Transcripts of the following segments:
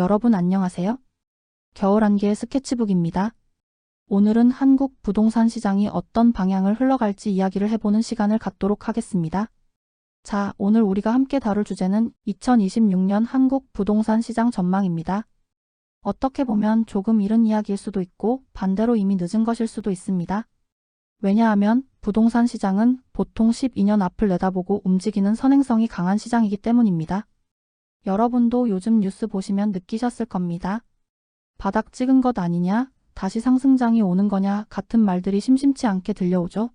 여러분 안녕하세요. 겨울 안개의 스케치북입니다. 오늘은 한국 부동산 시장이 어떤 방향을 흘러갈지 이야기를 해보는 시간을 갖도록 하겠습니다. 자, 오늘 우리가 함께 다룰 주제는 2026년 한국 부동산 시장 전망입니다. 어떻게 보면 조금 이른 이야기일 수도 있고 반대로 이미 늦은 것일 수도 있습니다. 왜냐하면 부동산 시장은 보통 12년 앞을 내다보고 움직이는 선행성이 강한 시장이기 때문입니다. 여러분도 요즘 뉴스 보시면 느끼셨을 겁니다. 바닥 찍은 것 아니냐, 다시 상승장이 오는 거냐 같은 말들이 심심치 않게 들려오죠.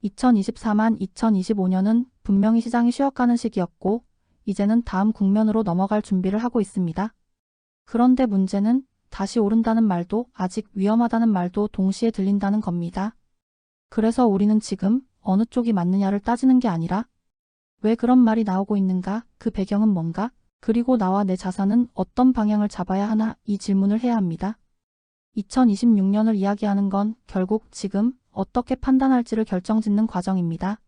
2024만 2025년은 분명히 시장이 쉬어가는 시기였고 이제는 다음 국면으로 넘어갈 준비를 하고 있습니다. 그런데 문제는 다시 오른다는 말도 아직 위험하다는 말도 동시에 들린다는 겁니다. 그래서 우리는 지금 어느 쪽이 맞느냐를 따지는 게 아니라 왜 그런 말이 나오고 있는가, 그 배경은 뭔가, 그리고 나와 내 자산은 어떤 방향을 잡아야 하나 이 질문을 해야 합니다. 2026년을 이야기하는 건 결국 지금 어떻게 판단할지를 결정짓는 과정입니다.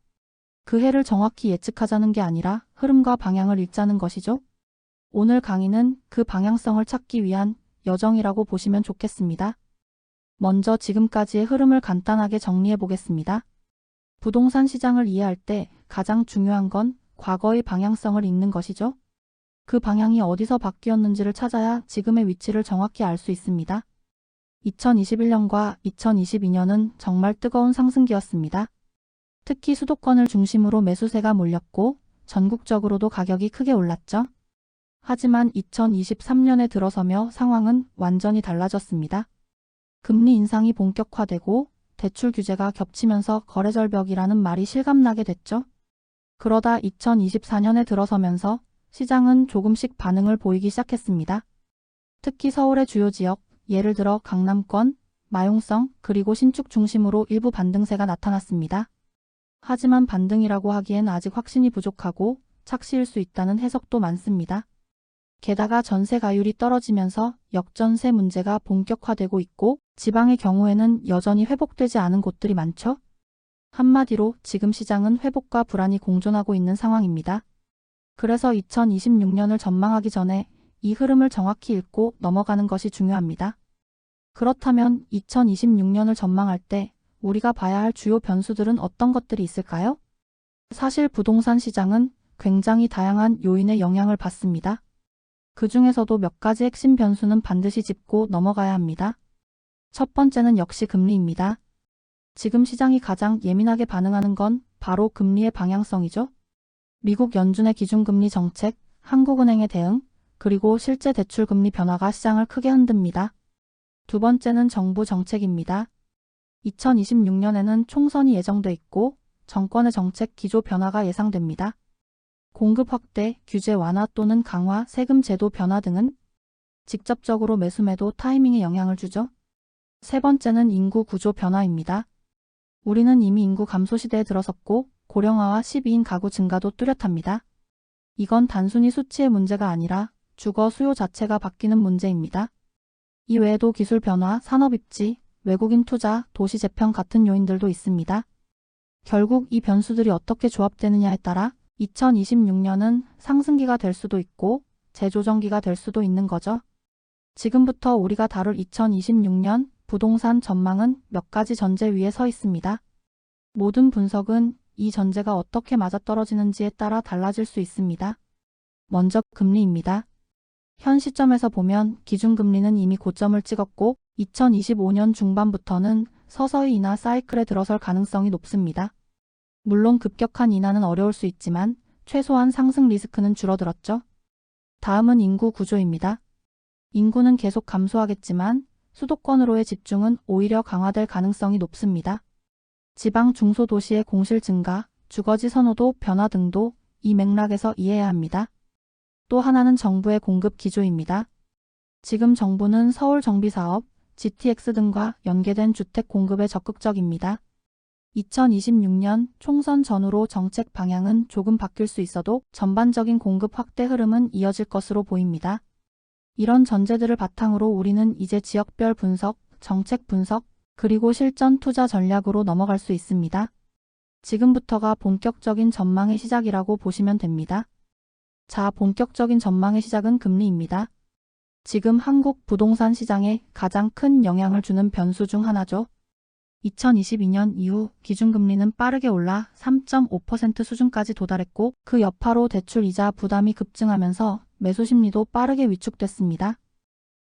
그 해를 정확히 예측하자는 게 아니라 흐름과 방향을 읽자는 것이죠. 오늘 강의는 그 방향성을 찾기 위한 여정이라고 보시면 좋겠습니다. 먼저 지금까지의 흐름을 간단하게 정리해 보겠습니다. 부동산 시장을 이해할 때 가장 중요한 건 과거의 방향성을 읽는 것이죠. 그 방향이 어디서 바뀌었는지를 찾아야 지금의 위치를 정확히 알 수 있습니다. 2021년과 2022년은 정말 뜨거운 상승기였습니다. 특히 수도권을 중심으로 매수세가 몰렸고 전국적으로도 가격이 크게 올랐죠. 하지만 2023년에 들어서며 상황은 완전히 달라졌습니다. 금리 인상이 본격화되고 대출 규제가 겹치면서 거래절벽이라는 말이 실감나게 됐죠. 그러다 2024년에 들어서면서 시장은 조금씩 반응을 보이기 시작했습니다. 특히 서울의 주요 지역, 예를 들어 강남권, 마용성, 그리고 신축 중심으로 일부 반등세가 나타났습니다. 하지만 반등이라고 하기엔 아직 확신이 부족하고 착시일 수 있다는 해석도 많습니다. 게다가 전세 가율이 떨어지면서 역전세 문제가 본격화되고 있고 지방의 경우에는 여전히 회복되지 않은 곳들이 많죠. 한마디로 지금 시장은 회복과 불안이 공존하고 있는 상황입니다. 그래서 2026년을 전망하기 전에 이 흐름을 정확히 읽고 넘어가는 것이 중요합니다. 그렇다면 2026년을 전망할 때 우리가 봐야 할 주요 변수들은 어떤 것들이 있을까요? 사실 부동산 시장은 굉장히 다양한 요인의 영향을 받습니다. 그 중에서도 몇 가지 핵심 변수는 반드시 짚고 넘어가야 합니다. 첫 번째는 역시 금리입니다. 지금 시장이 가장 예민하게 반응하는 건 바로 금리의 방향성이죠. 미국 연준의 기준금리 정책, 한국은행의 대응, 그리고 실제 대출금리 변화가 시장을 크게 흔듭니다. 두 번째는 정부 정책입니다. 2026년에는 총선이 예정돼 있고 정권의 정책 기조 변화가 예상됩니다. 공급 확대, 규제 완화 또는 강화, 세금 제도 변화 등은 직접적으로 매수매도 타이밍에 영향을 주죠. 세 번째는 인구 구조 변화입니다. 우리는 이미 인구 감소 시대에 들어섰고 고령화와 12인 가구 증가도 뚜렷합니다. 이건 단순히 수치의 문제가 아니라 주거 수요 자체가 바뀌는 문제입니다. 이 외에도 기술 변화, 산업 입지, 외국인 투자, 도시 재편 같은 요인들도 있습니다. 결국 이 변수들이 어떻게 조합되느냐에 따라 2026년은 상승기가 될 수도 있고 재조정기가 될 수도 있는 거죠. 지금부터 우리가 다룰 2026년 부동산 전망은 몇 가지 전제 위에 서 있습니다. 모든 분석은 이 전제가 어떻게 맞아떨어지는지에 따라 달라질 수 있습니다. 먼저 금리입니다. 현 시점에서 보면 기준금리는 이미 고점을 찍었고 2025년 중반부터는 서서히 인하 사이클에 들어설 가능성이 높습니다. 물론 급격한 인하는 어려울 수 있지만 최소한 상승 리스크는 줄어들었죠. 다음은 인구 구조입니다. 인구는 계속 감소하겠지만 수도권으로의 집중은 오히려 강화될 가능성이 높습니다. 지방 중소도시의 공실 증가, 주거지 선호도 변화 등도 이 맥락에서 이해해야 합니다. 또 하나는 정부의 공급 기조입니다. 지금 정부는 서울 정비사업, GTX 등과 연계된 주택 공급에 적극적입니다. 2026년 총선 전후로 정책 방향은 조금 바뀔 수 있어도 전반적인 공급 확대 흐름은 이어질 것으로 보입니다. 이런 전제들을 바탕으로 우리는 이제 지역별 분석, 정책 분석, 그리고 실전 투자 전략으로 넘어갈 수 있습니다. 지금부터가 본격적인 전망의 시작이라고 보시면 됩니다. 자, 본격적인 전망의 시작은 금리입니다. 지금 한국 부동산 시장에 가장 큰 영향을 주는 변수 중 하나죠. 2022년 이후 기준금리는 빠르게 올라 3.5% 수준까지 도달했고 그 여파로 대출 이자 부담이 급증하면서 매수 심리도 빠르게 위축됐습니다.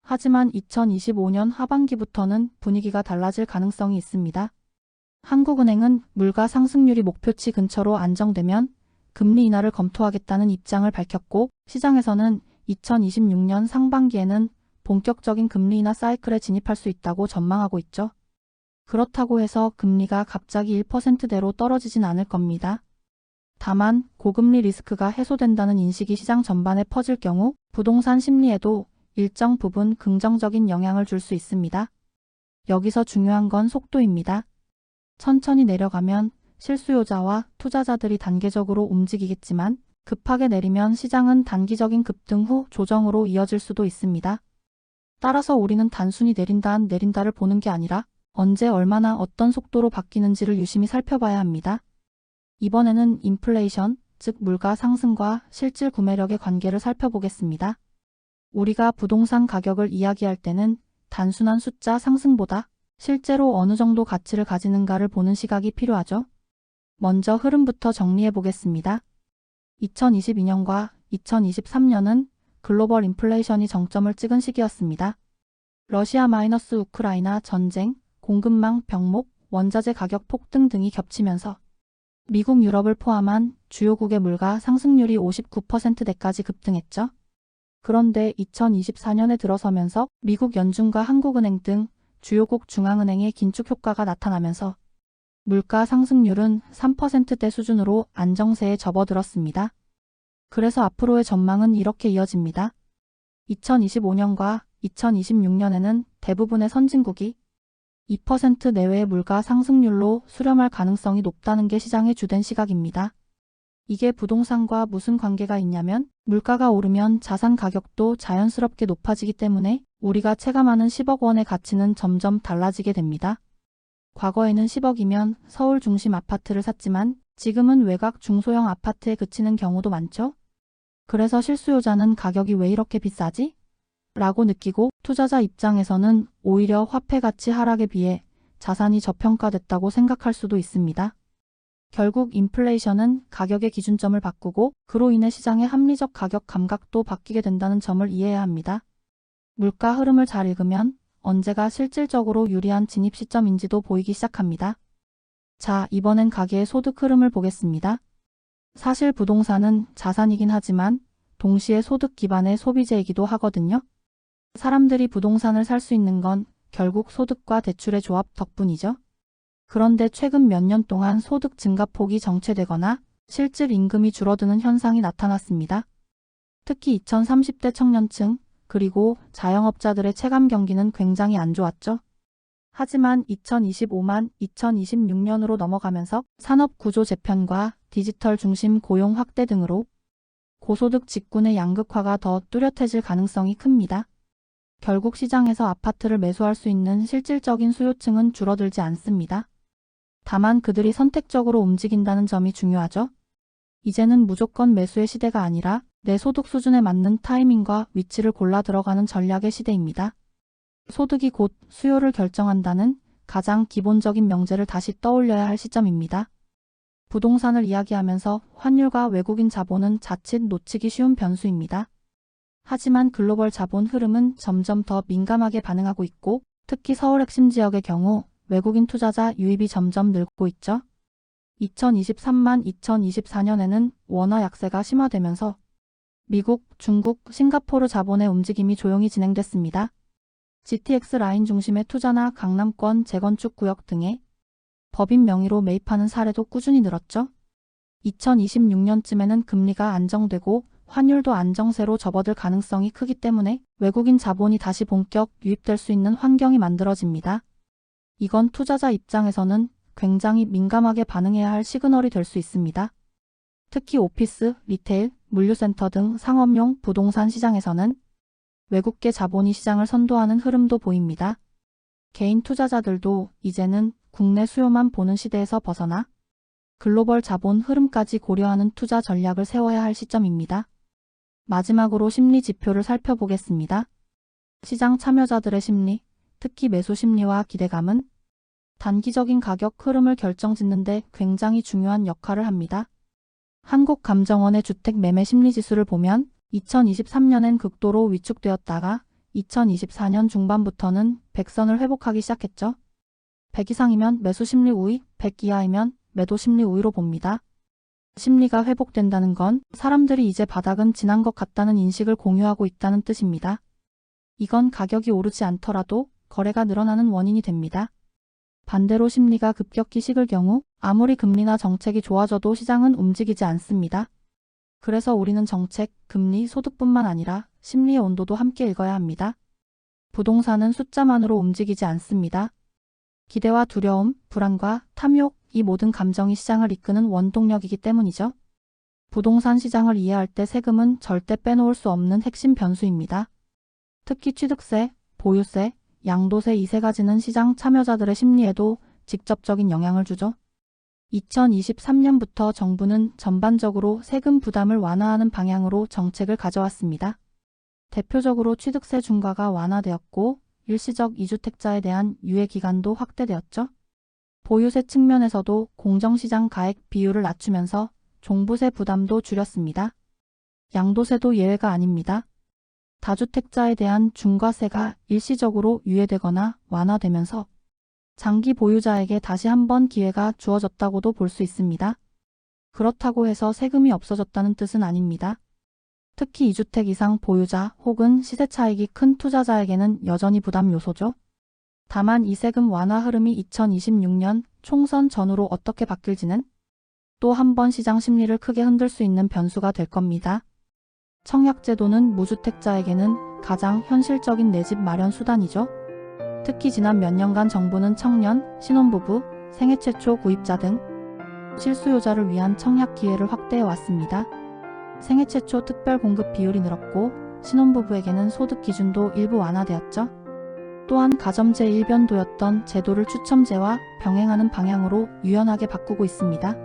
하지만 2025년 하반기부터는 분위기가 달라질 가능성이 있습니다. 한국은행은 물가 상승률이 목표치 근처로 안정되면 금리 인하를 검토하겠다는 입장을 밝혔고 시장에서는 2026년 상반기에는 본격적인 금리 인하 사이클에 진입할 수 있다고 전망하고 있죠. 그렇다고 해서 금리가 갑자기 1%대로 떨어지진 않을 겁니다. 다만 고금리 리스크가 해소된다는 인식이 시장 전반에 퍼질 경우 부동산 심리에도 일정 부분 긍정적인 영향을 줄 수 있습니다. 여기서 중요한 건 속도입니다. 천천히 내려가면 실수요자와 투자자들이 단계적으로 움직이겠지만 급하게 내리면 시장은 단기적인 급등 후 조정으로 이어질 수도 있습니다. 따라서 우리는 단순히 내린다를 보는 게 아니라 언제 얼마나 어떤 속도로 바뀌는지를 유심히 살펴봐야 합니다. 이번에는 인플레이션, 즉 물가 상승과 실질 구매력의 관계를 살펴보겠습니다. 우리가 부동산 가격을 이야기할 때는 단순한 숫자 상승보다 실제로 어느 정도 가치를 가지는가를 보는 시각이 필요하죠. 먼저 흐름부터 정리해 보겠습니다. 2022년과 2023년은 글로벌 인플레이션이 정점을 찍은 시기였습니다. 러시아-우크라이나 전쟁, 공급망 병목, 원자재 가격 폭등 등이 겹치면서 미국, 유럽을 포함한 주요국의 물가 상승률이 59%대까지 급등했죠. 그런데 2024년에 들어서면서 미국 연준과 한국은행 등 주요국 중앙은행의 긴축 효과가 나타나면서 물가 상승률은 3%대 수준으로 안정세에 접어들었습니다. 그래서 앞으로의 전망은 이렇게 이어집니다. 2025년과 2026년에는 대부분의 선진국이 2% 내외의 물가 상승률로 수렴할 가능성이 높다는 게 시장의 주된 시각입니다. 이게 부동산과 무슨 관계가 있냐면 물가가 오르면 자산 가격도 자연스럽게 높아지기 때문에 우리가 체감하는 10억 원의 가치는 점점 달라지게 됩니다. 과거에는 10억이면 서울 중심 아파트를 샀지만 지금은 외곽 중소형 아파트에 그치는 경우도 많죠. 그래서 실수요자는 가격이 왜 이렇게 비싸지? 라고 느끼고 투자자 입장에서는 오히려 화폐 가치 하락에 비해 자산이 저평가됐다고 생각할 수도 있습니다. 결국 인플레이션은 가격의 기준점을 바꾸고 그로 인해 시장의 합리적 가격 감각도 바뀌게 된다는 점을 이해해야 합니다. 물가 흐름을 잘 읽으면 언제가 실질적으로 유리한 진입 시점인지도 보이기 시작합니다. 자, 이번엔 가계의 소득 흐름을 보겠습니다. 사실 부동산은 자산이긴 하지만 동시에 소득 기반의 소비재이기도 하거든요. 사람들이 부동산을 살 수 있는 건 결국 소득과 대출의 조합 덕분이죠. 그런데 최근 몇 년 동안 소득 증가폭이 정체되거나 실질 임금이 줄어드는 현상이 나타났습니다. 특히 2030대 청년층 그리고 자영업자들의 체감 경기는 굉장히 안 좋았죠. 하지만 2025만 2026년으로 넘어가면서 산업 구조 재편과 디지털 중심 고용 확대 등으로 고소득 직군의 양극화가 더 뚜렷해질 가능성이 큽니다. 결국 시장에서 아파트를 매수할 수 있는 실질적인 수요층은 줄어들지 않습니다. 다만 그들이 선택적으로 움직인다는 점이 중요하죠. 이제는 무조건 매수의 시대가 아니라 내 소득 수준에 맞는 타이밍과 위치를 골라 들어가는 전략의 시대입니다. 소득이 곧 수요를 결정한다는 가장 기본적인 명제를 다시 떠올려야 할 시점입니다. 부동산을 이야기하면서 환율과 외국인 자본은 자칫 놓치기 쉬운 변수입니다. 하지만 글로벌 자본 흐름은 점점 더 민감하게 반응하고 있고 특히 서울 핵심 지역의 경우 외국인 투자자 유입이 점점 늘고 있죠. 2023만 2024년에는 원화 약세가 심화되면서 미국, 중국, 싱가포르 자본의 움직임이 조용히 진행됐습니다. GTX 라인 중심의 투자나 강남권 재건축 구역 등에 법인 명의로 매입하는 사례도 꾸준히 늘었죠. 2026년쯤에는 금리가 안정되고 환율도 안정세로 접어들 가능성이 크기 때문에 외국인 자본이 다시 본격 유입될 수 있는 환경이 만들어집니다. 이건 투자자 입장에서는 굉장히 민감하게 반응해야 할 시그널이 될 수 있습니다. 특히 오피스, 리테일, 물류센터 등 상업용 부동산 시장에서는 외국계 자본이 시장을 선도하는 흐름도 보입니다. 개인 투자자들도 이제는 국내 수요만 보는 시대에서 벗어나 글로벌 자본 흐름까지 고려하는 투자 전략을 세워야 할 시점입니다. 마지막으로 심리 지표를 살펴보겠습니다. 시장 참여자들의 심리, 특히 매수 심리와 기대감은 단기적인 가격 흐름을 결정짓는 데 굉장히 중요한 역할을 합니다. 한국감정원의 주택 매매 심리지수를 보면 2023년엔 극도로 위축되었다가 2024년 중반부터는 100선을 회복하기 시작했죠. 100 이상이면 매수 심리 우위, 100 이하이면 매도 심리 우위로 봅니다. 심리가 회복된다는 건 사람들이 이제 바닥은 지난 것 같다는 인식을 공유하고 있다는 뜻입니다. 이건 가격이 오르지 않더라도 거래가 늘어나는 원인이 됩니다. 반대로 심리가 급격히 식을 경우 아무리 금리나 정책이 좋아져도 시장은 움직이지 않습니다. 그래서 우리는 정책, 금리, 소득뿐만 아니라 심리의 온도도 함께 읽어야 합니다. 부동산은 숫자만으로 움직이지 않습니다. 기대와 두려움, 불안과 탐욕, 이 모든 감정이 시장을 이끄는 원동력이기 때문이죠. 부동산 시장을 이해할 때 세금은 절대 빼놓을 수 없는 핵심 변수입니다. 특히 취득세, 보유세, 양도세 이 세 가지는 시장 참여자들의 심리에도 직접적인 영향을 주죠. 2023년부터 정부는 전반적으로 세금 부담을 완화하는 방향으로 정책을 가져왔습니다. 대표적으로 취득세 중과가 완화되었고 일시적 2주택자에 대한 유예 기간도 확대되었죠. 보유세 측면에서도 공정시장 가액 비율을 낮추면서 종부세 부담도 줄였습니다. 양도세도 예외가 아닙니다. 다주택자에 대한 중과세가 일시적으로 유예되거나 완화되면서 장기 보유자에게 다시 한번 기회가 주어졌다고도 볼 수 있습니다. 그렇다고 해서 세금이 없어졌다는 뜻은 아닙니다. 특히 2주택 이상 보유자 혹은 시세 차익이 큰 투자자에게는 여전히 부담 요소죠. 다만 이 세금 완화 흐름이 2026년 총선 전후로 어떻게 바뀔지는 또 한 번 시장 심리를 크게 흔들 수 있는 변수가 될 겁니다. 청약제도는 무주택자에게는 가장 현실적인 내 집 마련 수단이죠. 특히 지난 몇 년간 정부는 청년, 신혼부부, 생애 최초 구입자 등 실수요자를 위한 청약 기회를 확대해 왔습니다. 생애 최초 특별 공급 비율이 늘었고 신혼부부에게는 소득 기준도 일부 완화되었죠. 또한 가점제 일변도였던 제도를 추첨제와 병행하는 방향으로 유연하게 바꾸고 있습니다.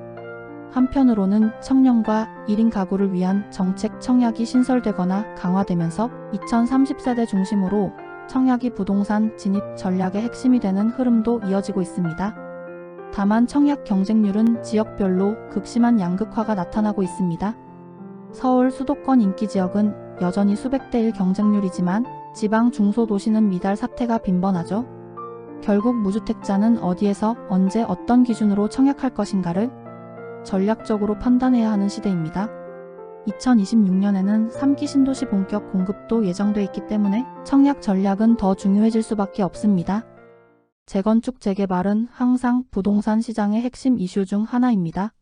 한편으로는 청년과 1인 가구를 위한 정책 청약이 신설되거나 강화되면서 2030세대 중심으로 청약이 부동산 진입 전략의 핵심이 되는 흐름도 이어지고 있습니다. 다만 청약 경쟁률은 지역별로 극심한 양극화가 나타나고 있습니다. 서울 수도권 인기 지역은 여전히 수백 대 1 경쟁률이지만 지방 중소도시는 미달 사태가 빈번하죠. 결국 무주택자는 어디에서 언제 어떤 기준으로 청약할 것인가를 전략적으로 판단해야 하는 시대입니다. 2026년에는 3기 신도시 본격 공급도 예정돼 있기 때문에 청약 전략은 더 중요해질 수밖에 없습니다. 재건축 재개발은 항상 부동산 시장의 핵심 이슈 중 하나입니다.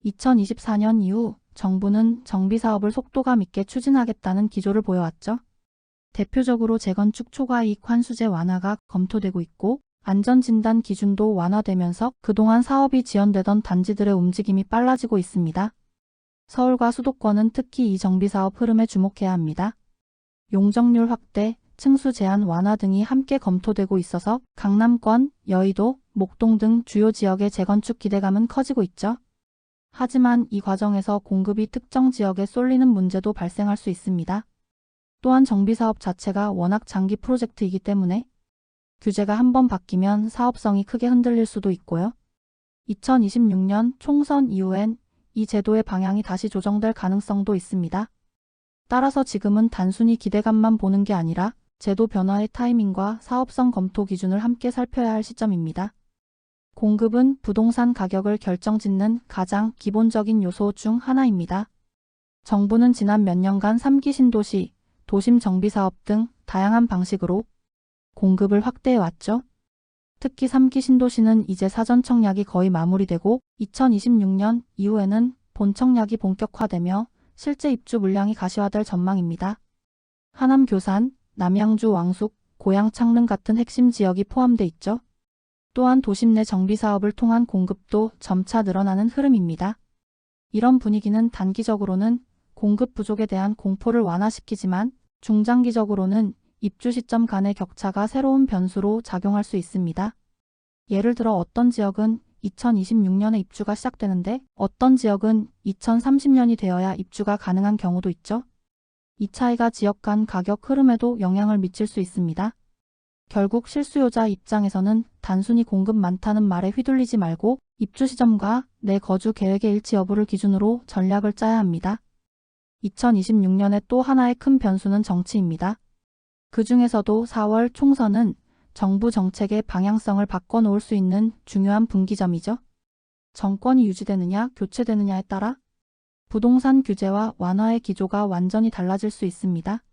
2024년 이후 정부는 정비사업을 속도감 있게 추진하겠다는 기조를 보여왔죠. 대표적으로 재건축 초과이익 환수제 완화가 검토되고 있고 안전진단 기준도 완화되면서 그동안 사업이 지연되던 단지들의 움직임이 빨라지고 있습니다. 서울과 수도권은 특히 이 정비사업 흐름에 주목해야 합니다. 용적률 확대, 층수 제한 완화 등이 함께 검토되고 있어서 강남권, 여의도, 목동 등 주요 지역의 재건축 기대감은 커지고 있죠. 하지만 이 과정에서 공급이 특정 지역에 쏠리는 문제도 발생할 수 있습니다. 또한 정비사업 자체가 워낙 장기 프로젝트이기 때문에 규제가 한번 바뀌면 사업성이 크게 흔들릴 수도 있고요. 2026년 총선 이후엔 이 제도의 방향이 다시 조정될 가능성도 있습니다. 따라서 지금은 단순히 기대감만 보는 게 아니라 제도 변화의 타이밍과 사업성 검토 기준을 함께 살펴야 할 시점입니다. 공급은 부동산 가격을 결정짓는 가장 기본적인 요소 중 하나입니다. 정부는 지난 몇 년간 3기 신도시, 도심 정비사업 등 다양한 방식으로 공급을 확대해 왔죠. 특히 3기 신도시는 이제 사전 청약이 거의 마무리되고 2026년 이후에는 본 청약이 본격화되며 실제 입주 물량이 가시화될 전망입니다. 하남 교산, 남양주 왕숙, 고양 창릉 같은 핵심 지역이 포함돼 있죠. 또한 도심 내 정비사업을 통한 공급도 점차 늘어나는 흐름입니다. 이런 분위기는 단기적으로는 공급 부족에 대한 공포를 완화시키지만 중장기적으로는 입주 시점 간의 격차가 새로운 변수로 작용할 수 있습니다. 예를 들어 어떤 지역은 2026년에 입주가 시작되는데 어떤 지역은 2030년이 되어야 입주가 가능한 경우도 있죠. 이 차이가 지역 간 가격 흐름에도 영향을 미칠 수 있습니다. 결국 실수요자 입장에서는 단순히 공급 많다는 말에 휘둘리지 말고 입주 시점과 내 거주 계획의 일치 여부를 기준으로 전략을 짜야 합니다. 2026년에 또 하나의 큰 변수는 정치입니다. 그 중에서도 4월 총선은 정부 정책의 방향성을 바꿔놓을 수 있는 중요한 분기점이죠. 정권이 유지되느냐 교체되느냐에 따라 부동산 규제와 완화의 기조가 완전히 달라질 수 있습니다.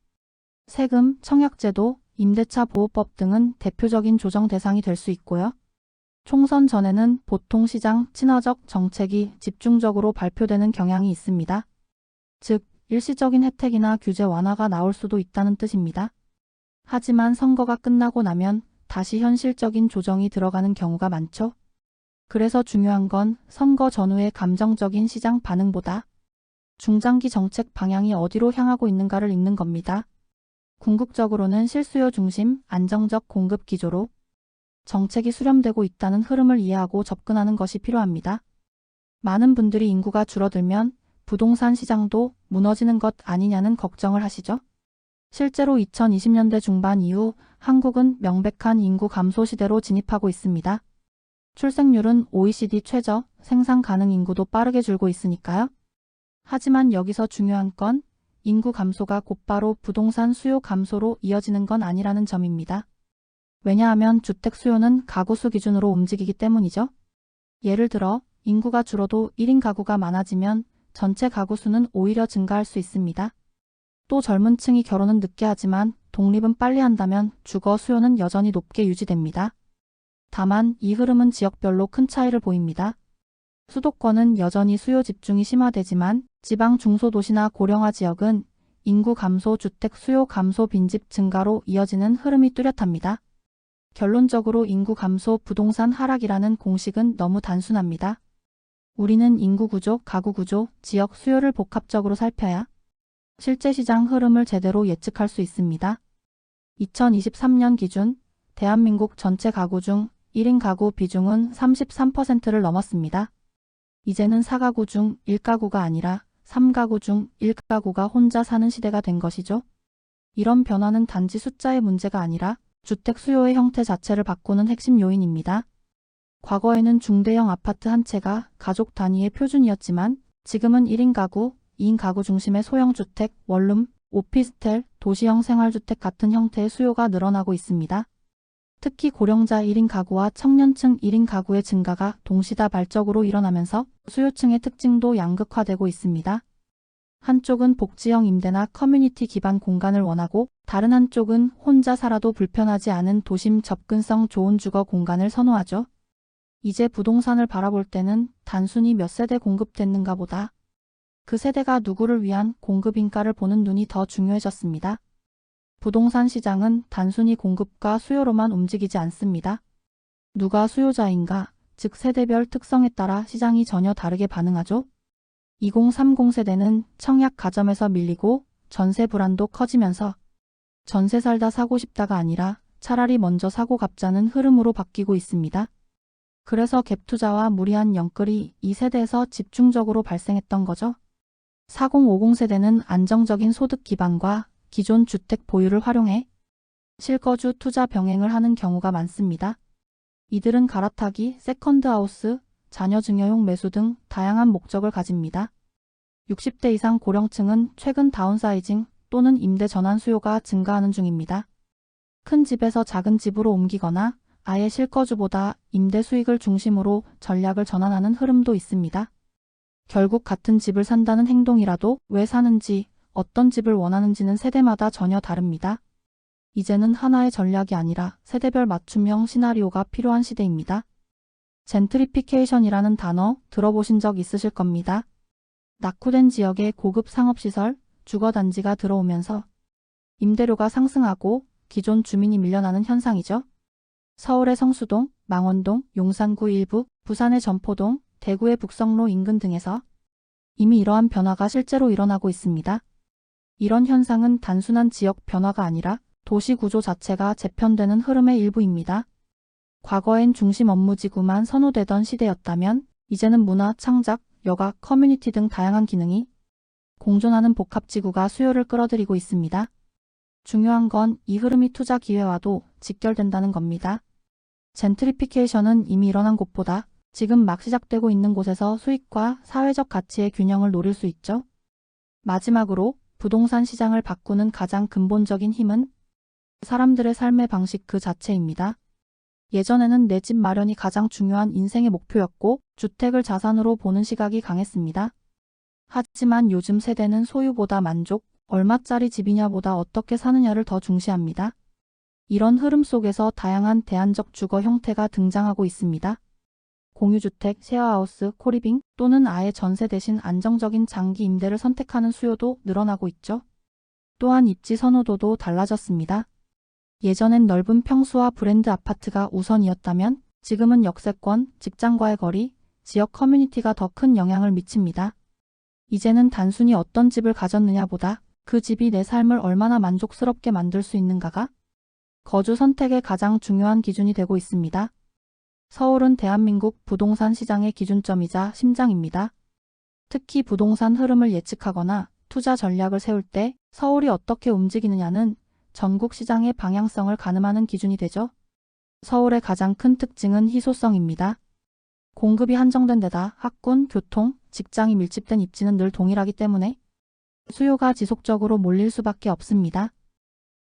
세금, 청약제도, 임대차 보호법 등은 대표적인 조정 대상이 될 수 있고요. 총선 전에는 보통 시장 친화적 정책이 집중적으로 발표되는 경향이 있습니다. 즉, 일시적인 혜택이나 규제 완화가 나올 수도 있다는 뜻입니다. 하지만 선거가 끝나고 나면 다시 현실적인 조정이 들어가는 경우가 많죠. 그래서 중요한 건 선거 전후의 감정적인 시장 반응보다 중장기 정책 방향이 어디로 향하고 있는가를 읽는 겁니다. 궁극적으로는 실수요 중심 안정적 공급 기조로 정책이 수렴되고 있다는 흐름을 이해하고 접근하는 것이 필요합니다. 많은 분들이 인구가 줄어들면 부동산 시장도 무너지는 것 아니냐는 걱정을 하시죠? 실제로 2020년대 중반 이후 한국은 명백한 인구 감소 시대로 진입하고 있습니다. 출생률은 OECD 최저, 생산 가능 인구도 빠르게 줄고 있으니까요. 하지만 여기서 중요한 건 인구 감소가 곧바로 부동산 수요 감소로 이어지는 건 아니라는 점입니다. 왜냐하면 주택 수요는 가구 수 기준으로 움직이기 때문이죠. 예를 들어 인구가 줄어도 1인 가구가 많아지면 전체 가구 수는 오히려 증가할 수 있습니다. 또 젊은 층이 결혼은 늦게 하지만 독립은 빨리 한다면 주거 수요는 여전히 높게 유지됩니다. 다만 이 흐름은 지역별로 큰 차이를 보입니다. 수도권은 여전히 수요 집중이 심화되지만 지방 중소도시나 고령화 지역은 인구 감소, 주택 수요 감소, 빈집 증가로 이어지는 흐름이 뚜렷합니다. 결론적으로 인구 감소, 부동산 하락이라는 공식은 너무 단순합니다. 우리는 인구 구조, 가구 구조, 지역 수요를 복합적으로 살펴야 실제 시장 흐름을 제대로 예측할 수 있습니다. 2023년 기준 대한민국 전체 가구 중 1인 가구 비중은 33%를 넘었습니다. 이제는 4가구 중 1가구가 아니라 3가구 중 1가구가 혼자 사는 시대가 된 것이죠. 이런 변화는 단지 숫자의 문제가 아니라 주택 수요의 형태 자체를 바꾸는 핵심 요인입니다. 과거에는 중대형 아파트 한 채가 가족 단위의 표준이었지만 지금은 1인 가구, 2인 가구 중심의 소형 주택, 원룸, 오피스텔, 도시형 생활주택 같은 형태의 수요가 늘어나고 있습니다. 특히 고령자 1인 가구와 청년층 1인 가구의 증가가 동시다발적으로 일어나면서 수요층의 특징도 양극화되고 있습니다. 한쪽은 복지형 임대나 커뮤니티 기반 공간을 원하고 다른 한쪽은 혼자 살아도 불편하지 않은 도심 접근성 좋은 주거 공간을 선호하죠. 이제 부동산을 바라볼 때는 단순히 몇 세대 공급됐는가 보다 그 세대가 누구를 위한 공급인가를 보는 눈이 더 중요해졌습니다. 부동산 시장은 단순히 공급과 수요로만 움직이지 않습니다. 누가 수요자인가, 즉 세대별 특성에 따라 시장이 전혀 다르게 반응하죠. 2030 세대는 청약 가점에서 밀리고 전세 불안도 커지면서 전세 살다 사고 싶다가 아니라 차라리 먼저 사고 갚자는 흐름으로 바뀌고 있습니다. 그래서 갭 투자와 무리한 영끌이 이 세대에서 집중적으로 발생했던 거죠. 4050 세대는 안정적인 소득 기반과 기존 주택 보유를 활용해 실거주 투자 병행을 하는 경우가 많습니다. 이들은 갈아타기, 세컨드하우스, 자녀 증여용 매수 등 다양한 목적을 가집니다. 60대 이상 고령층은 최근 다운사이징 또는 임대 전환 수요가 증가하는 중입니다. 큰 집에서 작은 집으로 옮기거나 아예 실거주보다 임대 수익을 중심으로 전략을 전환하는 흐름도 있습니다. 결국 같은 집을 산다는 행동이라도 왜 사는지, 어떤 집을 원하는지는 세대마다 전혀 다릅니다. 이제는 하나의 전략이 아니라 세대별 맞춤형 시나리오가 필요한 시대입니다. 젠트리피케이션이라는 단어 들어보신 적 있으실 겁니다. 낙후된 지역에 고급 상업시설, 주거단지가 들어오면서 임대료가 상승하고 기존 주민이 밀려나는 현상이죠. 서울의 성수동, 망원동, 용산구 일부, 부산의 점포동, 대구의 북성로 인근 등에서 이미 이러한 변화가 실제로 일어나고 있습니다. 이런 현상은 단순한 지역 변화가 아니라 도시 구조 자체가 재편되는 흐름의 일부입니다. 과거엔 중심 업무지구만 선호되던 시대였다면 이제는 문화, 창작, 여가, 커뮤니티 등 다양한 기능이 공존하는 복합지구가 수요를 끌어들이고 있습니다. 중요한 건 이 흐름이 투자 기회와도 직결된다는 겁니다. 젠트리피케이션은 이미 일어난 곳보다 지금 막 시작되고 있는 곳에서 수익과 사회적 가치의 균형을 노릴 수 있죠. 마지막으로 부동산 시장을 바꾸는 가장 근본적인 힘은 사람들의 삶의 방식 그 자체입니다. 예전에는 내 집 마련이 가장 중요한 인생의 목표였고 주택을 자산으로 보는 시각이 강했습니다. 하지만 요즘 세대는 소유보다 만족, 얼마짜리 집이냐보다 어떻게 사느냐를 더 중시합니다. 이런 흐름 속에서 다양한 대안적 주거 형태가 등장하고 있습니다. 공유주택, 셰어하우스, 코리빙 또는 아예 전세 대신 안정적인 장기 임대를 선택하는 수요도 늘어나고 있죠. 또한 입지 선호도도 달라졌습니다. 예전엔 넓은 평수와 브랜드 아파트가 우선이었다면 지금은 역세권, 직장과의 거리, 지역 커뮤니티가 더 큰 영향을 미칩니다. 이제는 단순히 어떤 집을 가졌느냐보다 그 집이 내 삶을 얼마나 만족스럽게 만들 수 있는가가 거주 선택의 가장 중요한 기준이 되고 있습니다. 서울은 대한민국 부동산 시장의 기준점이자 심장입니다. 특히 부동산 흐름을 예측하거나 투자 전략을 세울 때 서울이 어떻게 움직이느냐는 전국 시장의 방향성을 가늠하는 기준이 되죠. 서울의 가장 큰 특징은 희소성입니다. 공급이 한정된 데다 학군, 교통, 직장이 밀집된 입지는 늘 동일하기 때문에 수요가 지속적으로 몰릴 수밖에 없습니다.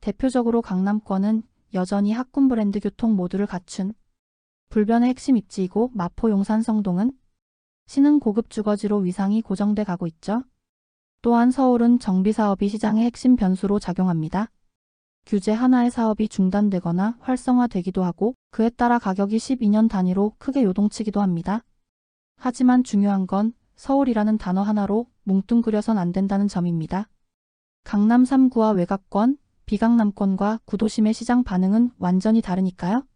대표적으로 강남권은 여전히 학군 브랜드 교통 모두를 갖춘 불변의 핵심 입지이고 마포 용산 성동은 신흥 고급 주거지로 위상이 고정돼 가고 있죠. 또한 서울은 정비사업이 시장의 핵심 변수로 작용합니다. 규제 하나의 사업이 중단되거나 활성화되기도 하고 그에 따라 가격이 12년 단위로 크게 요동치기도 합니다. 하지만 중요한 건 서울이라는 단어 하나로 뭉뚱그려선 안 된다는 점입니다. 강남 3구와 외곽권, 비강남권과 구도심의 시장 반응은 완전히 다르니까요.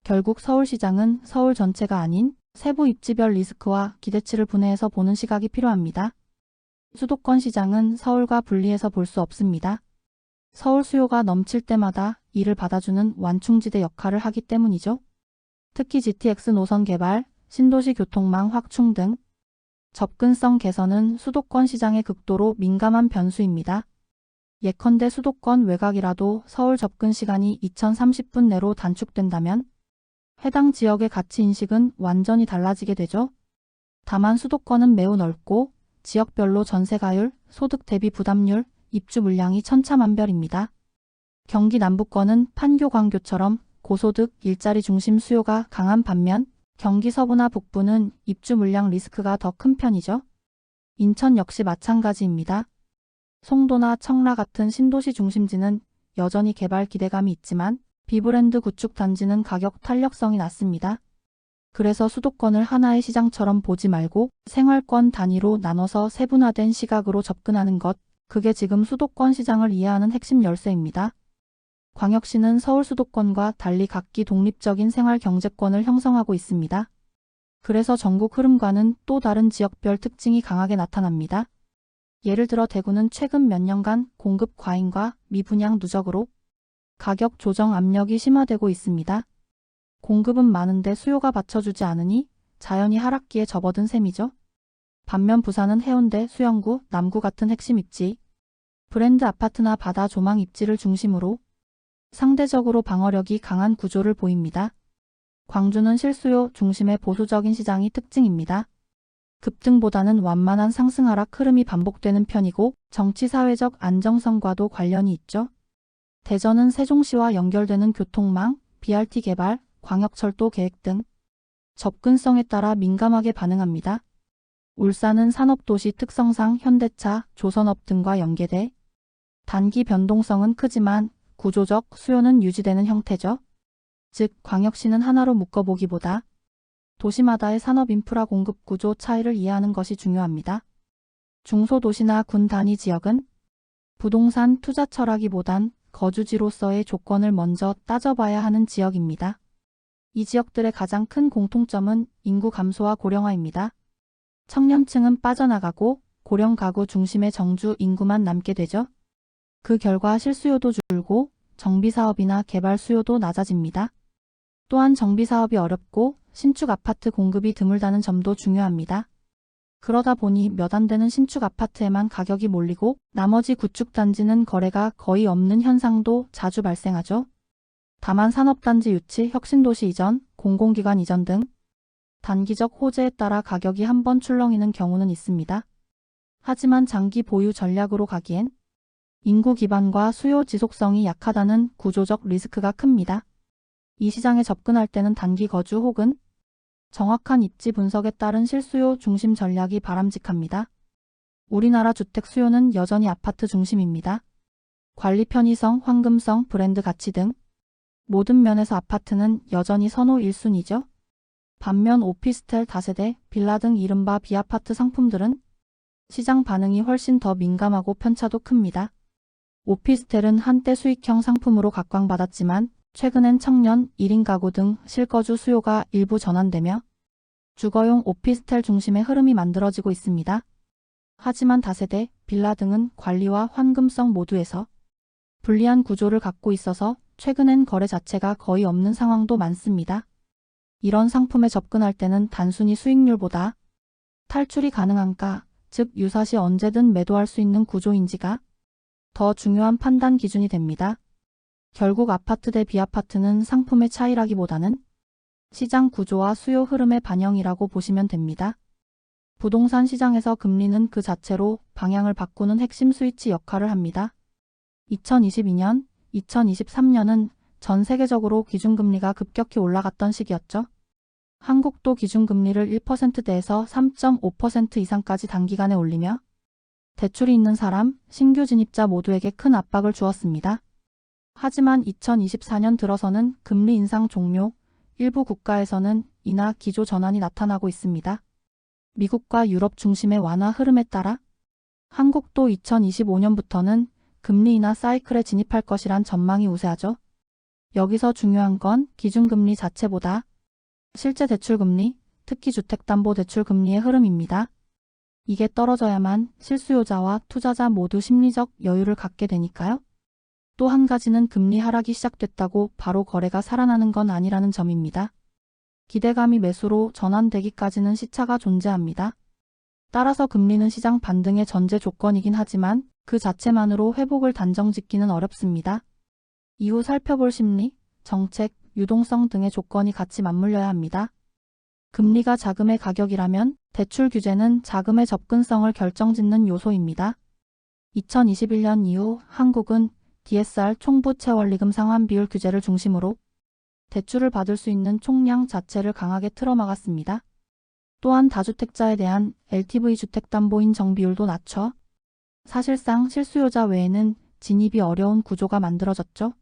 결국 서울시장은 서울 전체가 아닌 세부 입지별 리스크와 기대치를 분해해서 보는 시각이 필요합니다. 수도권 시장은 서울과 분리해서 볼 수 없습니다. 서울 수요가 넘칠 때마다 이를 받아주는 완충지대 역할을 하기 때문이죠. 특히 GTX 노선 개발, 신도시 교통망 확충 등 접근성 개선은 수도권 시장에 극도로 민감한 변수입니다. 예컨대 수도권 외곽이라도 서울 접근 시간이 2030분 내로 단축된다면 해당 지역의 가치 인식은 완전히 달라지게 되죠. 다만 수도권은 매우 넓고 지역별로 전세가율, 소득 대비 부담률, 입주 물량이 천차만별입니다. 경기 남부권은 판교 광교처럼 고소득, 일자리 중심 수요가 강한 반면 경기 서부나 북부는 입주 물량 리스크가 더 큰 편이죠. 인천 역시 마찬가지입니다. 송도나 청라 같은 신도시 중심지는 여전히 개발 기대감이 있지만 비브랜드 구축 단지는 가격 탄력성이 낮습니다. 그래서 수도권을 하나의 시장처럼 보지 말고 생활권 단위로 나눠서 세분화된 시각으로 접근하는 것, 그게 지금 수도권 시장을 이해하는 핵심 열쇠입니다. 광역시는 서울 수도권과 달리 각기 독립적인 생활 경제권을 형성하고 있습니다. 그래서 전국 흐름과는 또 다른 지역별 특징이 강하게 나타납니다. 예를 들어 대구는 최근 몇 년간 공급 과잉과 미분양 누적으로 가격 조정 압력이 심화되고 있습니다. 공급은 많은데 수요가 받쳐주지 않으니 자연히 하락기에 접어든 셈이죠. 반면 부산은 해운대, 수영구, 남구 같은 핵심 입지, 브랜드 아파트나 바다 조망 입지를 중심으로 상대적으로 방어력이 강한 구조를 보입니다. 광주는 실수요 중심의 보수적인 시장이 특징입니다. 급등보다는 완만한 상승 하락 흐름이 반복되는 편이고 정치-사회적 안정성과도 관련이 있죠. 대전은 세종시와 연결되는 교통망, BRT 개발, 광역철도 계획 등 접근성에 따라 민감하게 반응합니다. 울산은 산업도시 특성상 현대차, 조선업 등과 연계돼 단기 변동성은 크지만 구조적 수요는 유지되는 형태죠. 즉 광역시는 하나로 묶어보기보다 도시마다의 산업 인프라 공급 구조 차이를 이해하는 것이 중요합니다. 중소도시나 군 단위 지역은 부동산 투자 철학이보단 거주지로서의 조건을 먼저 따져봐야 하는 지역입니다. 이 지역들의 가장 큰 공통점은 인구 감소와 고령화입니다. 청년층은 빠져나가고 고령 가구 중심의 정주 인구만 남게 되죠. 그 결과 실수요도 줄고 정비사업이나 개발 수요도 낮아집니다. 또한 정비사업이 어렵고 신축 아파트 공급이 드물다는 점도 중요합니다. 그러다 보니 몇 안 되는 신축 아파트에만 가격이 몰리고 나머지 구축 단지는 거래가 거의 없는 현상도 자주 발생하죠. 다만 산업단지 유치, 혁신도시 이전, 공공기관 이전 등 단기적 호재에 따라 가격이 한번 출렁이는 경우는 있습니다. 하지만 장기 보유 전략으로 가기엔 인구 기반과 수요 지속성이 약하다는 구조적 리스크가 큽니다. 이 시장에 접근할 때는 단기 거주 혹은 정확한 입지 분석에 따른 실수요 중심 전략이 바람직합니다. 우리나라 주택 수요는 여전히 아파트 중심입니다. 관리 편의성, 황금성, 브랜드 가치 등 모든 면에서 아파트는 여전히 선호 1순위죠. 반면 오피스텔, 다세대, 빌라 등 이른바 비아파트 상품들은 시장 반응이 훨씬 더 민감하고 편차도 큽니다. 오피스텔은 한때 수익형 상품으로 각광받았지만 최근엔 청년, 1인 가구 등 실거주 수요가 일부 전환되며 주거용 오피스텔 중심의 흐름이 만들어지고 있습니다. 하지만 다세대, 빌라 등은 관리와 환금성 모두에서 불리한 구조를 갖고 있어서 최근엔 거래 자체가 거의 없는 상황도 많습니다. 이런 상품에 접근할 때는 단순히 수익률보다 탈출이 가능한가, 즉 유사시 언제든 매도할 수 있는 구조인지가 더 중요한 판단 기준이 됩니다. 결국 아파트 대 비아파트는 상품의 차이라기보다는 시장 구조와 수요 흐름의 반영이라고 보시면 됩니다. 부동산 시장에서 금리는 그 자체로 방향을 바꾸는 핵심 스위치 역할을 합니다. 2022년, 2023년은 전 세계적으로 기준금리가 급격히 올라갔던 시기였죠. 한국도 기준금리를 1%대에서 3.5% 이상까지 단기간에 올리며 대출이 있는 사람, 신규 진입자 모두에게 큰 압박을 주었습니다. 하지만 2024년 들어서는 금리 인상 종료, 일부 국가에서는 인하 기조 전환이 나타나고 있습니다. 미국과 유럽 중심의 완화 흐름에 따라 한국도 2025년부터는 금리 인하 사이클에 진입할 것이란 전망이 우세하죠. 여기서 중요한 건 기준금리 자체보다 실제 대출금리, 특히 주택담보대출금리의 흐름입니다. 이게 떨어져야만 실수요자와 투자자 모두 심리적 여유를 갖게 되니까요. 또 한 가지는 금리 하락이 시작됐다고 바로 거래가 살아나는 건 아니라는 점입니다. 기대감이 매수로 전환되기까지는 시차가 존재합니다. 따라서 금리는 시장 반등의 전제 조건이긴 하지만 그 자체만으로 회복을 단정짓기는 어렵습니다. 이후 살펴볼 심리, 정책, 유동성 등의 조건이 같이 맞물려야 합니다. 금리가 자금의 가격이라면 대출 규제는 자금의 접근성을 결정짓는 요소입니다. 2021년 이후 한국은 DSR 총부 채원리금 상환 비율 규제를 중심으로 대출을 받을 수 있는 총량 자체를 강하게 틀어막았습니다. 또한 다주택자에 대한 LTV 주택담보인정 비율도 낮춰 사실상 실수요자 외에는 진입이 어려운 구조가 만들어졌죠.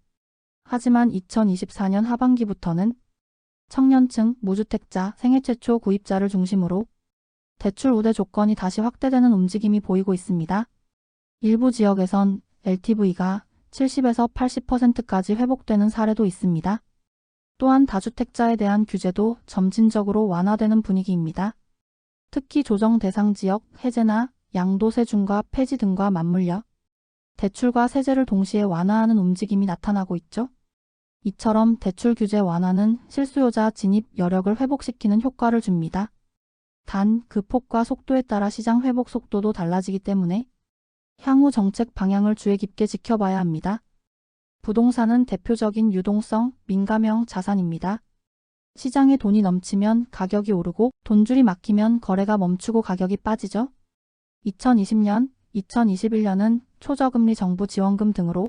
하지만 2024년 하반기부터는 청년층, 무주택자, 생애 최초 구입자를 중심으로 대출 우대 조건이 다시 확대되는 움직임이 보이고 있습니다. 일부 지역에선 LTV가 70에서 80%까지 회복되는 사례도 있습니다. 또한 다주택자에 대한 규제도 점진적으로 완화되는 분위기입니다. 특히 조정 대상 지역 해제나 양도세 중과 폐지 등과 맞물려 대출과 세제를 동시에 완화하는 움직임이 나타나고 있죠. 이처럼 대출 규제 완화는 실수요자 진입 여력을 회복시키는 효과를 줍니다. 단 그 폭과 속도에 따라 시장 회복 속도도 달라지기 때문에 향후 정책 방향을 주의 깊게 지켜봐야 합니다. 부동산은 대표적인 유동성, 민감형 자산입니다. 시장에 돈이 넘치면 가격이 오르고 돈줄이 막히면 거래가 멈추고 가격이 빠지죠. 2020년, 2021년은 초저금리 정부 지원금 등으로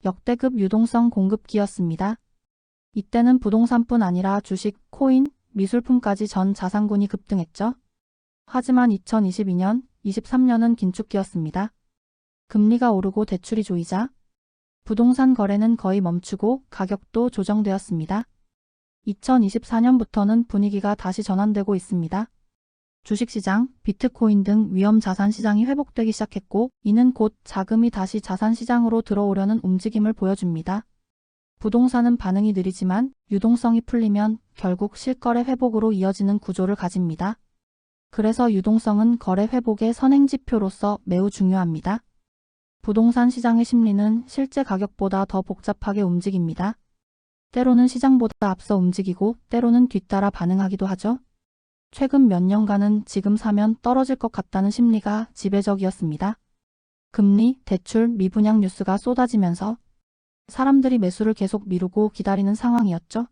역대급 유동성 공급기였습니다. 이때는 부동산뿐 아니라 주식, 코인, 미술품까지 전 자산군이 급등했죠. 하지만 2022년, 23년은 긴축기였습니다. 금리가 오르고 대출이 조이자 부동산 거래는 거의 멈추고 가격도 조정되었습니다. 2024년부터는 분위기가 다시 전환되고 있습니다. 주식시장, 비트코인 등 위험 자산 시장이 회복되기 시작했고 이는 곧 자금이 다시 자산 시장으로 들어오려는 움직임을 보여줍니다. 부동산은 반응이 느리지만 유동성이 풀리면 결국 실거래 회복으로 이어지는 구조를 가집니다. 그래서 유동성은 거래 회복의 선행지표로서 매우 중요합니다. 부동산 시장의 심리는 실제 가격보다 더 복잡하게 움직입니다. 때로는 시장보다 앞서 움직이고 때로는 뒤따라 반응하기도 하죠. 최근 몇 년간은 지금 사면 떨어질 것 같다는 심리가 지배적이었습니다. 금리, 대출, 미분양 뉴스가 쏟아지면서 사람들이 매수를 계속 미루고 기다리는 상황이었죠.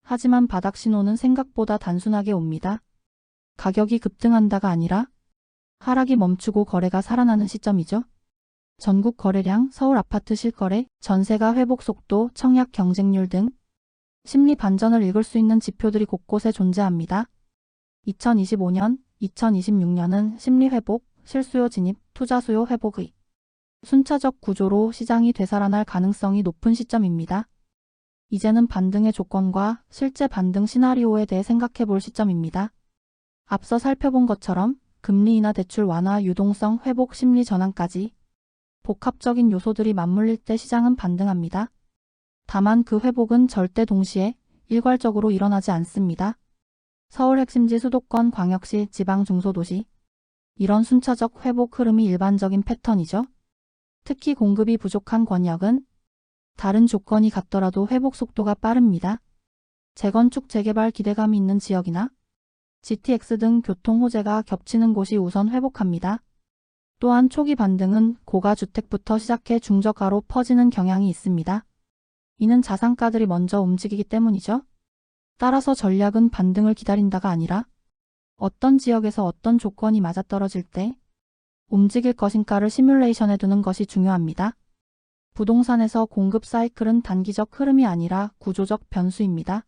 하지만 바닥 신호는 생각보다 단순하게 옵니다. 가격이 급등한다가 아니라 하락이 멈추고 거래가 살아나는 시점이죠. 전국 거래량, 서울 아파트 실거래, 전세가 회복 속도, 청약 경쟁률 등 심리 반전을 읽을 수 있는 지표들이 곳곳에 존재합니다. 2025년, 2026년은 심리 회복, 실수요 진입, 투자 수요 회복의 순차적 구조로 시장이 되살아날 가능성이 높은 시점입니다. 이제는 반등의 조건과 실제 반등 시나리오에 대해 생각해 볼 시점입니다. 앞서 살펴본 것처럼 금리 인하 대출 완화 유동성 회복 심리 전환까지 복합적인 요소들이 맞물릴 때 시장은 반등합니다. 다만 그 회복은 절대 동시에 일괄적으로 일어나지 않습니다. 서울 핵심지 수도권 광역시 지방 중소도시 이런 순차적 회복 흐름이 일반적인 패턴이죠. 특히 공급이 부족한 권역은 다른 조건이 같더라도 회복 속도가 빠릅니다. 재건축 재개발 기대감이 있는 지역이나 GTX 등 교통 호재가 겹치는 곳이 우선 회복합니다. 또한 초기 반등은 고가주택부터 시작해 중저가로 퍼지는 경향이 있습니다. 이는 자산가들이 먼저 움직이기 때문이죠. 따라서 전략은 반등을 기다린다가 아니라 어떤 지역에서 어떤 조건이 맞아떨어질 때 움직일 것인가를 시뮬레이션해 두는 것이 중요합니다. 부동산에서 공급 사이클은 단기적 흐름이 아니라 구조적 변수입니다.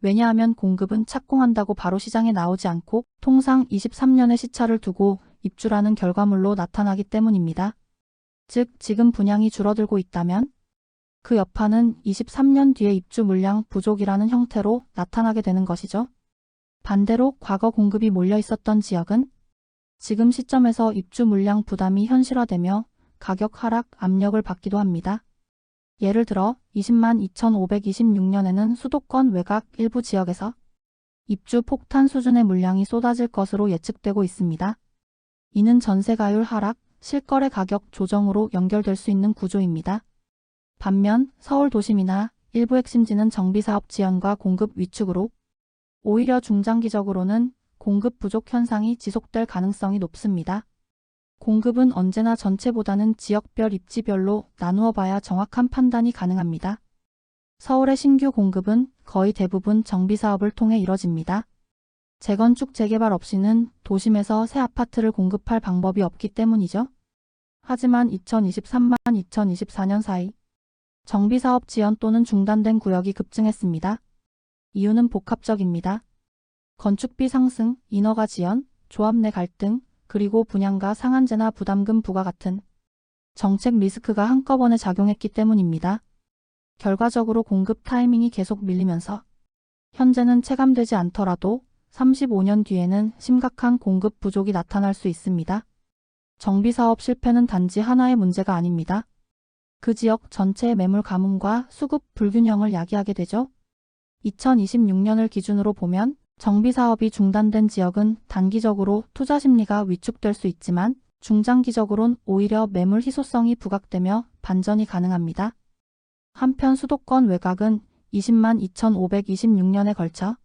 왜냐하면 공급은 착공한다고 바로 시장에 나오지 않고 통상 23년의 시차를 두고 입주라는 결과물로 나타나기 때문입니다. 즉, 지금 분양이 줄어들고 있다면 그 여파는 23년 뒤에 입주 물량 부족이라는 형태로 나타나게 되는 것이죠. 반대로 과거 공급이 몰려 있었던 지역은 지금 시점에서 입주 물량 부담이 현실화되며 가격 하락 압력을 받기도 합니다. 예를 들어 20만 2526년에는 수도권 외곽 일부 지역에서 입주 폭탄 수준의 물량이 쏟아질 것으로 예측되고 있습니다. 이는 전세가율 하락, 실거래 가격 조정으로 연결될 수 있는 구조입니다. 반면 서울 도심이나 일부 핵심지는 정비사업 지연과 공급 위축으로 오히려 중장기적으로는 공급 부족 현상이 지속될 가능성이 높습니다. 공급은 언제나 전체보다는 지역별 입지별로 나누어 봐야 정확한 판단이 가능합니다. 서울의 신규 공급은 거의 대부분 정비사업을 통해 이뤄집니다. 재건축 재개발 없이는 도심에서 새 아파트를 공급할 방법이 없기 때문이죠. 하지만 2023만 2024년 사이 정비사업 지연 또는 중단된 구역이 급증했습니다. 이유는 복합적입니다. 건축비 상승, 인허가 지연, 조합 내 갈등, 그리고 분양가 상한제나 부담금 부과 같은 정책 리스크가 한꺼번에 작용했기 때문입니다. 결과적으로 공급 타이밍이 계속 밀리면서 현재는 체감되지 않더라도 35년 뒤에는 심각한 공급 부족이 나타날 수 있습니다. 정비사업 실패는 단지 하나의 문제가 아닙니다. 그 지역 전체의 매물 가뭄과 수급 불균형을 야기하게 되죠. 2026년을 기준으로 보면 정비사업이 중단된 지역은 단기적으로 투자 심리가 위축될 수 있지만 중장기적으로는 오히려 매물 희소성이 부각되며 반전이 가능합니다. 한편 수도권 외곽은 20만 2526년에 걸쳐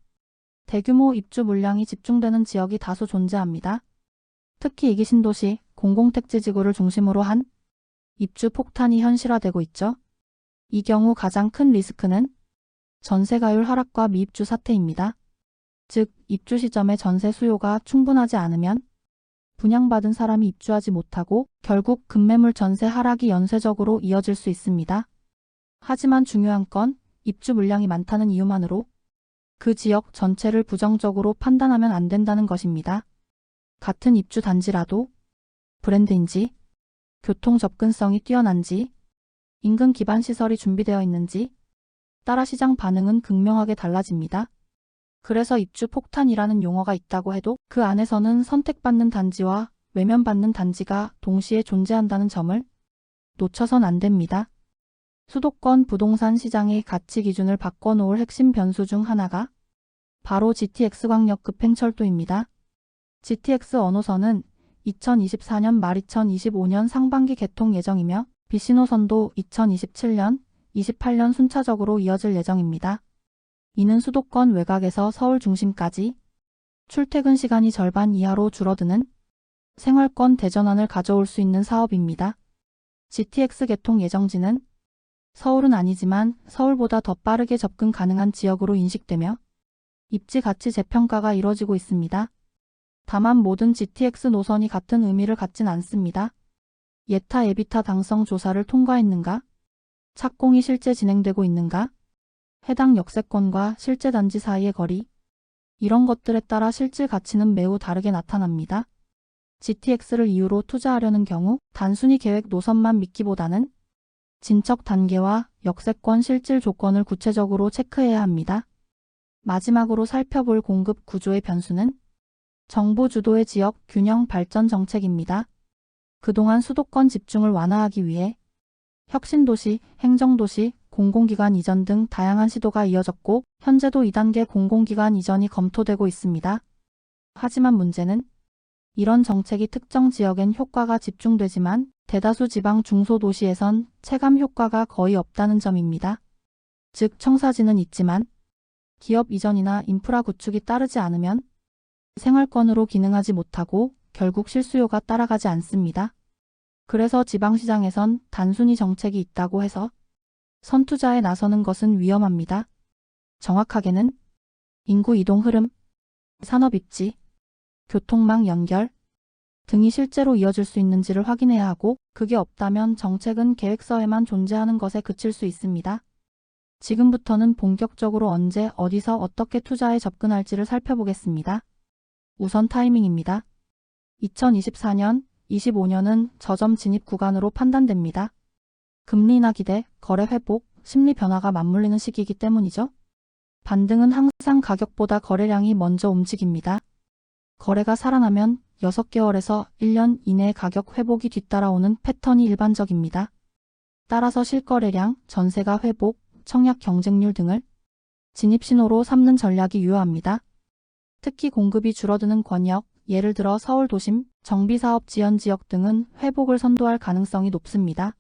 대규모 입주 물량이 집중되는 지역이 다수 존재합니다. 특히 이기 신도시, 공공택지 지구를 중심으로 한 입주 폭탄이 현실화되고 있죠. 이 경우 가장 큰 리스크는 전세가율 하락과 미입주 사태입니다. 즉, 입주 시점에 전세 수요가 충분하지 않으면 분양받은 사람이 입주하지 못하고 결국 급매물 전세 하락이 연쇄적으로 이어질 수 있습니다. 하지만 중요한 건 입주 물량이 많다는 이유만으로 그 지역 전체를 부정적으로 판단하면 안 된다는 것입니다. 같은 입주 단지라도 브랜드인지, 교통 접근성이 뛰어난지, 인근 기반 시설이 준비되어 있는지 따라 시장 반응은 극명하게 달라집니다. 그래서 입주 폭탄이라는 용어가 있다고 해도 그 안에서는 선택받는 단지와 외면받는 단지가 동시에 존재한다는 점을 놓쳐선 안 됩니다. 수도권 부동산 시장의 가치 기준을 바꿔놓을 핵심 변수 중 하나가 바로 GTX 광역급 행철도입니다. GTX 언호선은 2024년 말 2025년 상반기 개통 예정이며 B신호선도 2027년, 28년 순차적으로 이어질 예정입니다. 이는 수도권 외곽에서 서울 중심까지 출퇴근 시간이 절반 이하로 줄어드는 생활권 대전환을 가져올 수 있는 사업입니다. GTX 개통 예정지는 서울은 아니지만 서울보다 더 빠르게 접근 가능한 지역으로 인식되며 입지 가치 재평가가 이뤄지고 있습니다. 다만 모든 GTX 노선이 같은 의미를 갖진 않습니다. 예타 에비타 당성 조사를 통과했는가? 착공이 실제 진행되고 있는가? 해당 역세권과 실제 단지 사이의 거리, 이런 것들에 따라 실질 가치는 매우 다르게 나타납니다. GTX를 이유로 투자하려는 경우 단순히 계획 노선만 믿기보다는 진척 단계와 역세권 실질 조건을 구체적으로 체크해야 합니다. 마지막으로 살펴볼 공급 구조의 변수는 정부 주도의 지역 균형 발전 정책입니다. 그동안 수도권 집중을 완화하기 위해 혁신도시, 행정도시, 공공기관 이전 등 다양한 시도가 이어졌고 현재도 2단계 공공기관 이전이 검토되고 있습니다. 하지만 문제는 이런 정책이 특정 지역엔 효과가 집중되지만 대다수 지방 중소도시에선 체감 효과가 거의 없다는 점입니다. 즉 청사진은 있지만 기업 이전이나 인프라 구축이 따르지 않으면 생활권으로 기능하지 못하고 결국 실수요가 따라가지 않습니다. 그래서 지방시장에선 단순히 정책이 있다고 해서 선투자에 나서는 것은 위험합니다. 정확하게는 인구 이동 흐름, 산업 입지, 교통망 연결 등이 실제로 이어질 수 있는지를 확인해야 하고 그게 없다면 정책은 계획서에만 존재하는 것에 그칠 수 있습니다. 지금부터는 본격적으로 언제 어디서 어떻게 투자에 접근할지를 살펴보겠습니다. 우선 타이밍입니다. 2024년, 25년은 저점 진입 구간으로 판단됩니다. 금리 인하 기대, 거래 회복, 심리 변화가 맞물리는 시기이기 때문이죠. 반등은 항상 가격보다 거래량이 먼저 움직입니다. 거래가 살아나면 6개월에서 1년 이내 가격 회복이 뒤따라오는 패턴이 일반적입니다. 따라서 실거래량, 전세가 회복, 청약 경쟁률 등을 진입신호로 삼는 전략이 유효합니다. 특히 공급이 줄어드는 권역, 예를 들어 서울 도심, 정비사업 지연 지역 등은 회복을 선도할 가능성이 높습니다.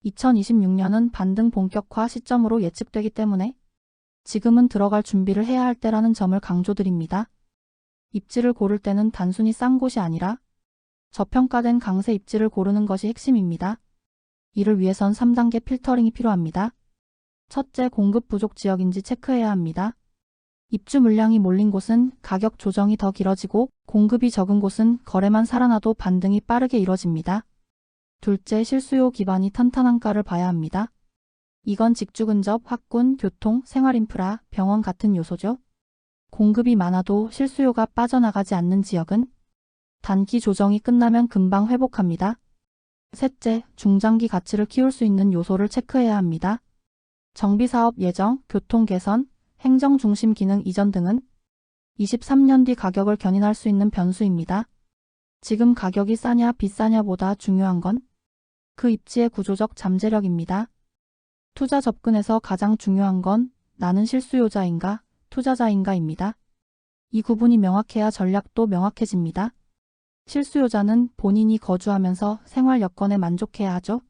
2026년은 반등 본격화 시점으로 예측되기 때문에 지금은 들어갈 준비를 해야 할 때라는 점을 강조드립니다. 입지를 고를 때는 단순히 싼 곳이 아니라 저평가된 강세 입지를 고르는 것이 핵심입니다. 이를 위해선 3단계 필터링이 필요합니다. 첫째, 공급 부족 지역인지 체크해야 합니다. 입주 물량이 몰린 곳은 가격 조정이 더 길어지고 공급이 적은 곳은 거래만 살아나도 반등이 빠르게 이뤄집니다. 둘째, 실수요 기반이 탄탄한가를 봐야 합니다. 이건 직주 근접, 학군, 교통, 생활인프라, 병원 같은 요소죠. 공급이 많아도 실수요가 빠져나가지 않는 지역은 단기 조정이 끝나면 금방 회복합니다. 셋째, 중장기 가치를 키울 수 있는 요소를 체크해야 합니다. 정비사업 예정, 교통 개선, 행정 중심 기능 이전 등은 23년 뒤 가격을 견인할 수 있는 변수입니다. 지금 가격이 싸냐 비싸냐보다 중요한 건 그 입지의 구조적 잠재력입니다. 투자 접근에서 가장 중요한 건 나는 실수요자인가 투자자인가입니다. 이 구분이 명확해야 전략도 명확해집니다. 실수요자는 본인이 거주하면서 생활 여건에 만족해야 하죠.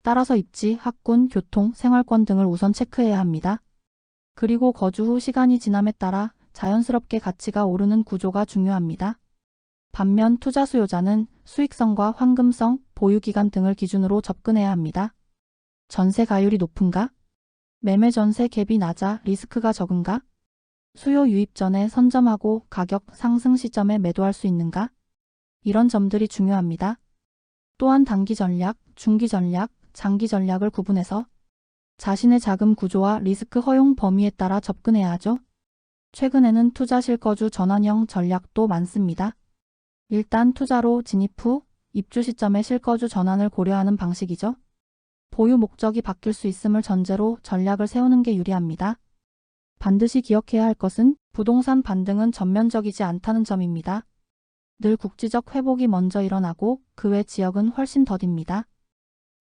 따라서 입지, 학군, 교통, 생활권 등을 우선 체크해야 합니다. 그리고 거주 후 시간이 지남에 따라 자연스럽게 가치가 오르는 구조가 중요합니다. 반면 투자 수요자는 수익성과 환금성, 보유기간 등을 기준으로 접근해야 합니다. 전세 가율이 높은가? 매매 전세 갭이 낮아 리스크가 적은가? 수요 유입 전에 선점하고 가격 상승 시점에 매도할 수 있는가? 이런 점들이 중요합니다. 또한 단기 전략, 중기 전략, 장기 전략을 구분해서 자신의 자금 구조와 리스크 허용 범위에 따라 접근해야 하죠. 최근에는 투자 실거주 전환형 전략도 많습니다. 일단 투자로 진입 후 입주 시점에 실거주 전환을 고려하는 방식이죠. 보유 목적이 바뀔 수 있음을 전제로 전략을 세우는 게 유리합니다. 반드시 기억해야 할 것은 부동산 반등은 전면적이지 않다는 점입니다. 늘 국지적 회복이 먼저 일어나고 그 외 지역은 훨씬 더딥니다.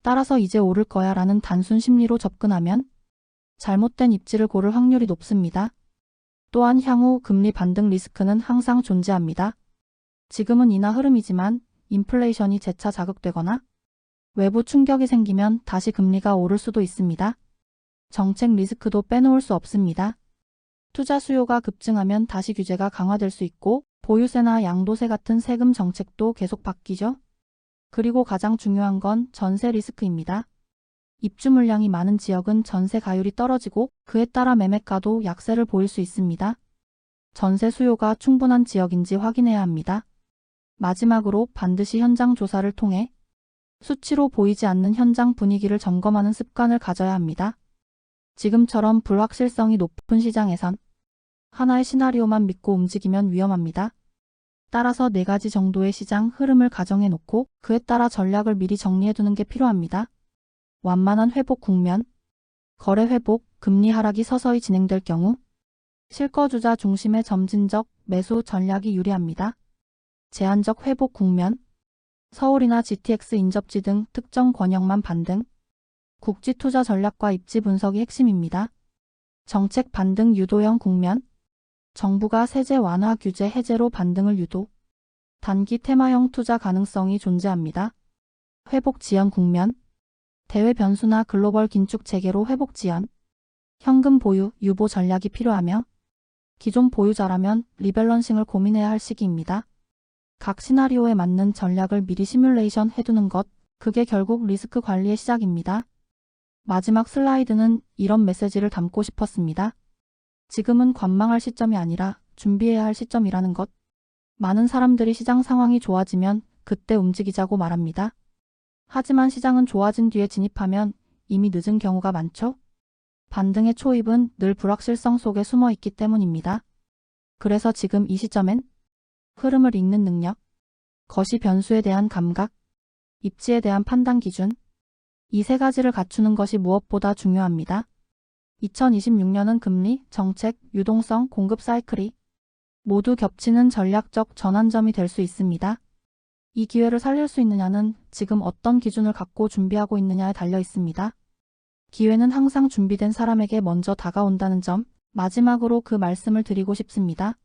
따라서 이제 오를 거야 라는 단순 심리로 접근하면 잘못된 입지를 고를 확률이 높습니다. 또한 향후 금리 반등 리스크는 항상 존재합니다. 지금은 인하 흐름이지만 인플레이션이 재차 자극되거나 외부 충격이 생기면 다시 금리가 오를 수도 있습니다. 정책 리스크도 빼놓을 수 없습니다. 투자 수요가 급증하면 다시 규제가 강화될 수 있고 보유세나 양도세 같은 세금 정책도 계속 바뀌죠. 그리고 가장 중요한 건 전세 리스크입니다. 입주 물량이 많은 지역은 전세 가율이 떨어지고 그에 따라 매매가도 약세를 보일 수 있습니다. 전세 수요가 충분한 지역인지 확인해야 합니다. 마지막으로 반드시 현장 조사를 통해 수치로 보이지 않는 현장 분위기를 점검하는 습관을 가져야 합니다. 지금처럼 불확실성이 높은 시장에선 하나의 시나리오만 믿고 움직이면 위험합니다. 따라서 4가지 정도의 시장 흐름을 가정해 놓고 그에 따라 전략을 미리 정리해 두는 게 필요합니다. 완만한 회복 국면, 거래 회복, 금리 하락이 서서히 진행될 경우, 실거주자 중심의 점진적 매수 전략이 유리합니다. 제한적 회복 국면, 서울이나 GTX 인접지 등 특정 권역만 반등, 국지 투자 전략과 입지 분석이 핵심입니다. 정책 반등 유도형 국면, 정부가 세제 완화 규제 해제로 반등을 유도, 단기 테마형 투자 가능성이 존재합니다. 회복 지연 국면, 대외 변수나 글로벌 긴축 체계로 회복 지연, 현금 보유, 유보 전략이 필요하며 기존 보유자라면 리밸런싱을 고민해야 할 시기입니다. 각 시나리오에 맞는 전략을 미리 시뮬레이션 해두는 것, 그게 결국 리스크 관리의 시작입니다. 마지막 슬라이드는 이런 메시지를 담고 싶었습니다. 지금은 관망할 시점이 아니라 준비해야 할 시점이라는 것. 많은 사람들이 시장 상황이 좋아지면 그때 움직이자고 말합니다. 하지만 시장은 좋아진 뒤에 진입하면 이미 늦은 경우가 많죠. 반등의 초입은 늘 불확실성 속에 숨어 있기 때문입니다. 그래서 지금 이 시점엔 흐름을 읽는 능력, 거시 변수에 대한 감각, 입지에 대한 판단 기준, 이 3가지를 갖추는 것이 무엇보다 중요합니다. 2026년은 금리, 정책, 유동성, 공급 사이클이 모두 겹치는 전략적 전환점이 될 수 있습니다. 이 기회를 살릴 수 있느냐는 지금 어떤 기준을 갖고 준비하고 있느냐에 달려 있습니다. 기회는 항상 준비된 사람에게 먼저 다가온다는 점, 마지막으로 그 말씀을 드리고 싶습니다.